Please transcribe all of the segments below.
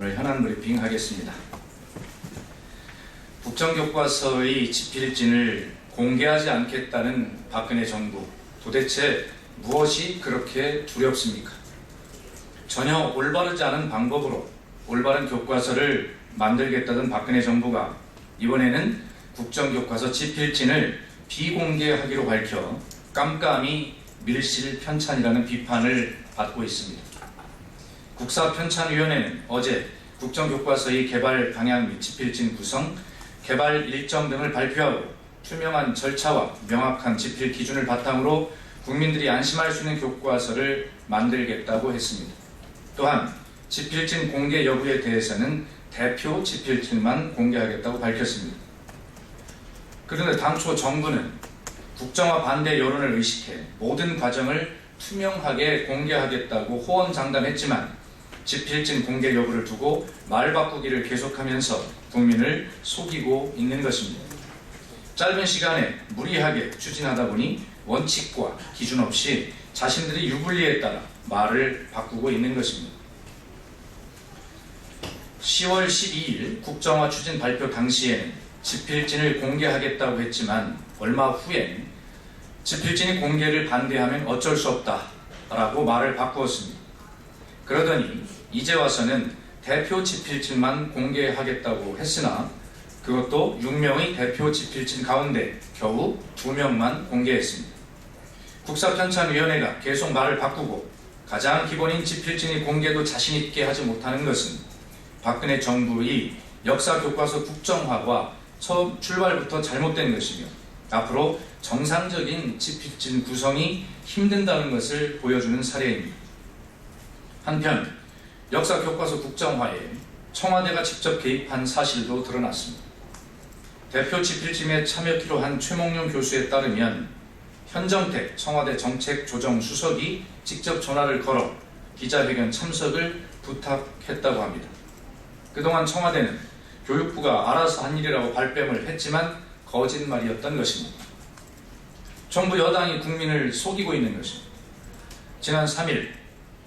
오늘 현안 브리핑 하겠습니다. 국정교과서의 집필진을 공개하지 않겠다는 박근혜 정부, 도대체 무엇이 그렇게 두렵습니까? 전혀 올바르지 않은 방법으로 올바른 교과서를 만들겠다던 박근혜 정부가 이번에는 국정교과서 집필진을 비공개하기로 밝혀 깜깜이 밀실 편찬이라는 비판을 받고 있습니다. 국사편찬위원회는 어제 국정교과서의 개발 방향 및 집필진 구성, 개발 일정 등을 발표하고 투명한 절차와 명확한 집필 기준을 바탕으로 국민들이 안심할 수 있는 교과서를 만들겠다고 했습니다. 또한 집필진 공개 여부에 대해서는 대표 집필진만 공개하겠다고 밝혔습니다. 그런데 당초 정부는 국정화 반대 여론을 의식해 모든 과정을 투명하게 공개하겠다고 호언장담했지만 집필진 공개 여부를 두고 말 바꾸기를 계속하면서 국민을 속이고 있는 것입니다. 짧은 시간에 무리하게 추진하다 보니 원칙과 기준 없이 자신들의 유불리에 따라 말을 바꾸고 있는 것입니다. 10월 12일 국정화 추진 발표 당시에는 집필진을 공개하겠다고 했지만 얼마 후엔 집필진이 공개를 반대하면 어쩔 수 없다라고 말을 바꾸었습니다. 그러더니 이제 와서는 대표 집필진만 공개하겠다고 했으나 그것도 6명의 대표 집필진 가운데 겨우 2명만 공개했습니다. 국사편찬위원회가 계속 말을 바꾸고 가장 기본인 집필진의 공개도 자신있게 하지 못하는 것은 박근혜 정부의 역사교과서 국정화가 처음 출발부터 잘못된 것이며 앞으로 정상적인 집필진 구성이 힘든다는 것을 보여주는 사례입니다. 한편 역사교과서 국정화에 청와대가 직접 개입한 사실도 드러났습니다. 대표 집필진에 참여키로 한 최몽룡 교수에 따르면 현정택 청와대 정책조정수석이 직접 전화를 걸어 기자회견 참석을 부탁했다고 합니다. 그동안 청와대는 교육부가 알아서 한 일이라고 발뺌을 했지만 거짓말이었던 것입니다. 정부 여당이 국민을 속이고 있는 것입니다. 지난 3일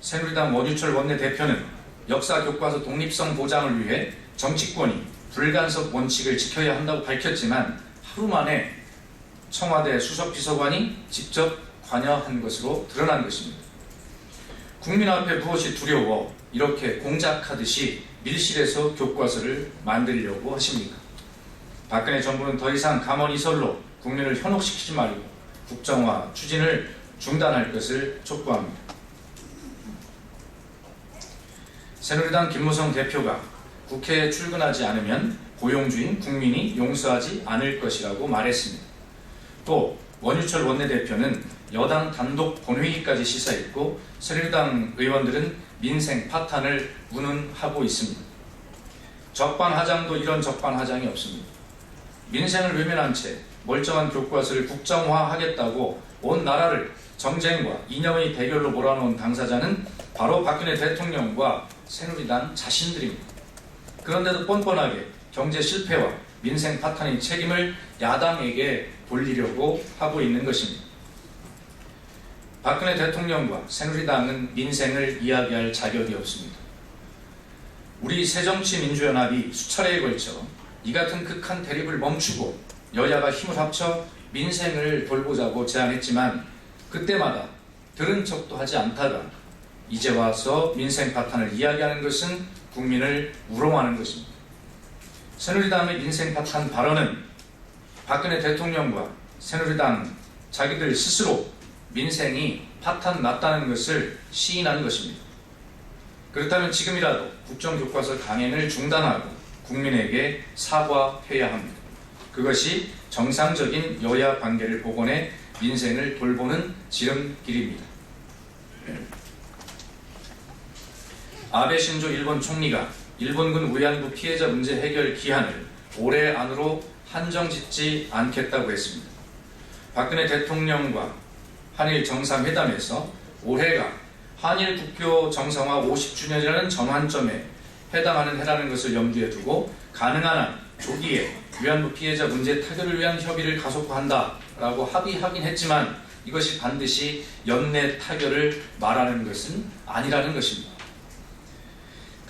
새누리당 원유철 원내대표는 역사교과서 독립성 보장을 위해 정치권이 불간섭 원칙을 지켜야 한다고 밝혔지만 하루 만에 청와대 수석비서관이 직접 관여한 것으로 드러난 것입니다. 국민 앞에 무엇이 두려워 이렇게 공작하듯이 밀실에서 교과서를 만들려고 하십니까? 박근혜 정부는 더 이상 가만히설로 국민을 현혹시키지 말고 국정화 추진을 중단할 것을 촉구합니다. 새누리당 김무성 대표가 국회에 출근하지 않으면 고용주인 국민이 용서하지 않을 것이라고 말했습니다. 또 원유철 원내대표는 여당 단독 본회의까지 시사했고 새누리당 의원들은 민생 파탄을 운운하고 있습니다. 적반하장도 이런 적반하장이 없습니다. 민생을 외면한 채 멀쩡한 교과서를 국정화하겠다고 온 나라를 정쟁과 이념의 대결로 몰아놓은 당사자는 바로 박근혜 대통령과 새누리당 자신들입니다. 그런데도 뻔뻔하게 경제 실패와 민생 파탄의 책임을 야당에게 돌리려고 하고 있는 것입니다. 박근혜 대통령과 새누리당은 민생을 이야기할 자격이 없습니다. 우리 새정치민주연합이 수차례에 걸쳐 이 같은 극한 대립을 멈추고 여야가 힘을 합쳐 민생을 돌보자고 제안했지만 그때마다 들은 척도 하지 않다가 이제 와서 민생 파탄을 이야기하는 것은 국민을 우롱하는 것입니다. 새누리당의 민생 파탄 발언은 박근혜 대통령과 새누리당 자기들 스스로 민생이 파탄 났다는 것을 시인하는 것입니다. 그렇다면 지금이라도 국정교과서 강행을 중단하고 국민에게 사과해야 합니다. 그것이 정상적인 여야 관계를 복원해 민생을 돌보는 지름길입니다. 아베 신조 일본 총리가 일본군 위안부 피해자 문제 해결 기한을 올해 안으로 한정짓지 않겠다고 했습니다. 박근혜 대통령과 한일 정상회담에서 올해가 한일 국교 정상화 50주년이라는 전환점에 해당하는 해라는 것을 염두에 두고 가능한 한 조기에 위안부 피해자 문제 타결을 위한 협의를 가속화한다라고 합의하긴 했지만 이것이 반드시 연내 타결을 말하는 것은 아니라는 것입니다.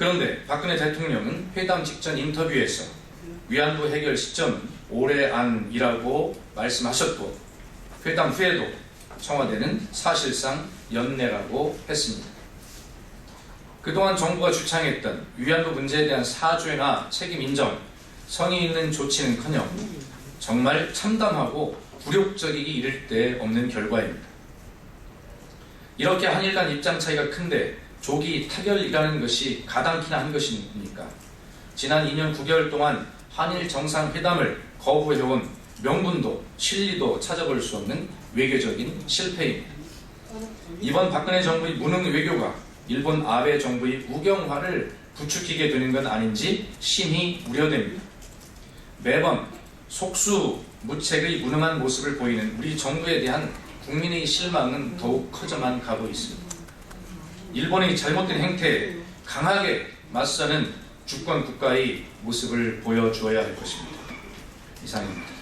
그런데 박근혜 대통령은 회담 직전 인터뷰에서 위안부 해결 시점은 올해 안이라고 말씀하셨고, 회담 후에도 청와대는 사실상 연내라고 했습니다. 그동안 정부가 주창했던 위안부 문제에 대한 사죄나 책임 인정, 성의 있는 조치는커녕 정말 참담하고 굴욕적이기 이를 데 없는 결과입니다. 이렇게 한일 간 입장 차이가 큰데 조기 타결이라는 것이 가당키나 한 것입니까? 지난 2년 9개월 동안 한일 정상회담을 거부해온 명분도 실리도 찾아볼 수 없는 외교적인 실패입니다. 이번 박근혜 정부의 무능 외교가 일본 아베 정부의 우경화를 부추기게 되는 건 아닌지 심히 우려됩니다. 매번 속수무책의 무능한 모습을 보이는 우리 정부에 대한 국민의 실망은 더욱 커져만 가고 있습니다. 일본의 잘못된 행태에 강하게 맞서는 주권 국가의 모습을 보여주어야 할 것입니다. 이상입니다.